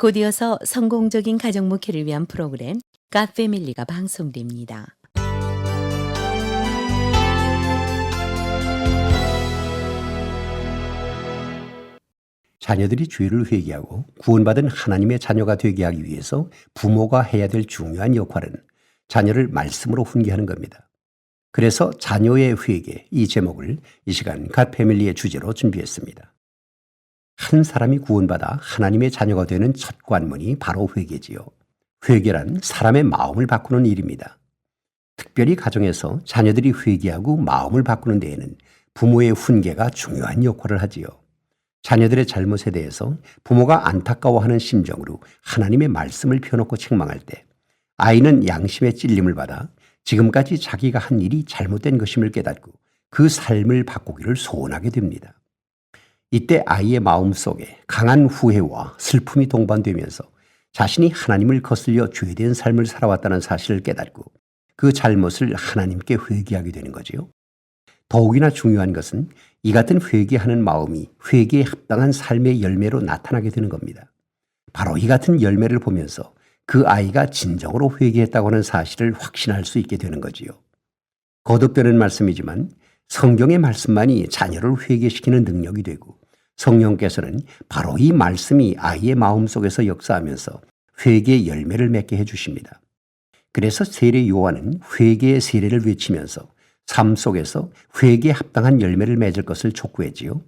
곧이어서 성공적인 가정 목회를 위한 프로그램 갓패밀리가 방송됩니다. 자녀들이 죄를 회개하고 구원받은 하나님의 자녀가 되게 하기 위해서 부모가 해야 될 중요한 역할은 자녀를 말씀으로 훈계하는 겁니다. 그래서 자녀의 회개, 이 제목을 이 시간 갓패밀리의 주제로 준비했습니다. 한 사람이 구원받아 하나님의 자녀가 되는 첫 관문이 바로 회개지요. 회개란 사람의 마음을 바꾸는 일입니다. 특별히 가정에서 자녀들이 회개하고 마음을 바꾸는 데에는 부모의 훈계가 중요한 역할을 하지요. 자녀들의 잘못에 대해서 부모가 안타까워하는 심정으로 하나님의 말씀을 펴놓고 책망할 때 아이는 양심의 찔림을 받아 지금까지 자기가 한 일이 잘못된 것임을 깨닫고 그 삶을 바꾸기를 소원하게 됩니다. 이때 아이의 마음속에 강한 후회와 슬픔이 동반되면서 자신이 하나님을 거슬려 죄된 삶을 살아왔다는 사실을 깨닫고 그 잘못을 하나님께 회개하게 되는 거지요. 더욱이나 중요한 것은 이 같은 회개하는 마음이 회개에 합당한 삶의 열매로 나타나게 되는 겁니다. 바로 이 같은 열매를 보면서 그 아이가 진정으로 회개했다고 하는 사실을 확신할 수 있게 되는 거지요. 거듭되는 말씀이지만 성경의 말씀만이 자녀를 회개시키는 능력이 되고 성령께서는 바로 이 말씀이 아이의 마음속에서 역사하면서 회개의 열매를 맺게 해주십니다. 그래서 세례 요한은 회개의 세례를 외치면서 삶 속에서 회개에 합당한 열매를 맺을 것을 촉구했지요.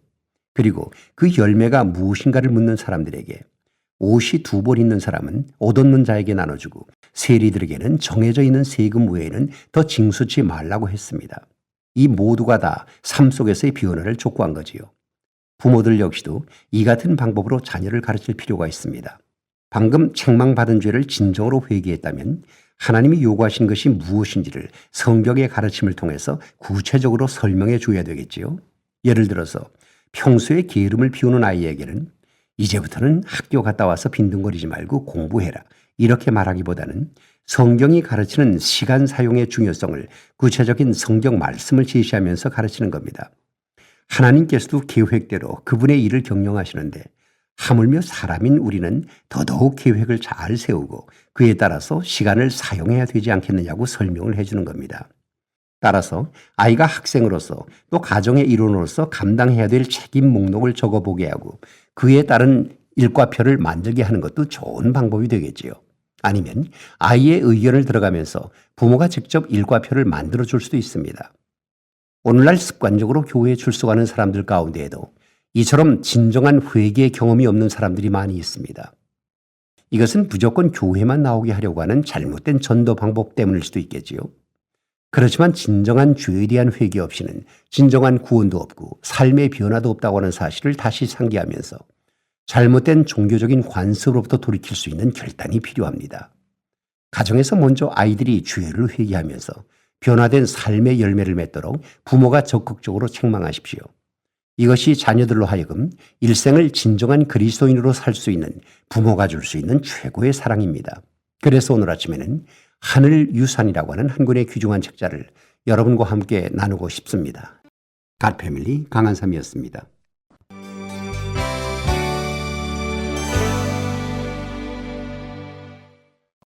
그리고 그 열매가 무엇인가를 묻는 사람들에게 옷이 2벌 있는 사람은 옷 얻는 자에게 나눠주고 세리들에게는 정해져 있는 세금 외에는 더 징수치 말라고 했습니다. 이 모두가 다 삶 속에서의 변화를 촉구한 거지요. 부모들 역시도 이 같은 방법으로 자녀를 가르칠 필요가 있습니다. 방금 책망받은 죄를 진정으로 회개했다면 하나님이 요구하신 것이 무엇인지를 성경의 가르침을 통해서 구체적으로 설명해 줘야 되겠지요. 예를 들어서 평소에 게으름을 피우는 아이에게는 이제부터는 학교 갔다 와서 빈둥거리지 말고 공부해라, 이렇게 말하기보다는 성경이 가르치는 시간 사용의 중요성을 구체적인 성경 말씀을 제시하면서 가르치는 겁니다. 하나님께서도 계획대로 그분의 일을 경영하시는데 하물며 사람인 우리는 더더욱 계획을 잘 세우고 그에 따라서 시간을 사용해야 되지 않겠느냐고 설명을 해주는 겁니다. 따라서 아이가 학생으로서 또 가정의 일원으로서 감당해야 될 책임 목록을 적어보게 하고 그에 따른 일과표를 만들게 하는 것도 좋은 방법이 되겠지요. 아니면 아이의 의견을 들어가면서 부모가 직접 일과표를 만들어줄 수도 있습니다. 오늘날 습관적으로 교회에 출석하는 사람들 가운데에도 이처럼 진정한 회개의 경험이 없는 사람들이 많이 있습니다. 이것은 무조건 교회만 나오게 하려고 하는 잘못된 전도 방법 때문일 수도 있겠지요. 그렇지만 진정한 죄에 대한 회개 없이는 진정한 구원도 없고 삶의 변화도 없다고 하는 사실을 다시 상기하면서 잘못된 종교적인 관습으로부터 돌이킬 수 있는 결단이 필요합니다. 가정에서 먼저 아이들이 죄를 회개하면서 변화된 삶의 열매를 맺도록 부모가 적극적으로 책망하십시오. 이것이 자녀들로 하여금 일생을 진정한 그리스도인으로 살 수 있는 부모가 줄 수 있는 최고의 사랑입니다. 그래서 오늘 아침에는 하늘 유산이라고 하는 한 권의 귀중한 책자를 여러분과 함께 나누고 싶습니다. 갓패밀리 강한삼이었습니다.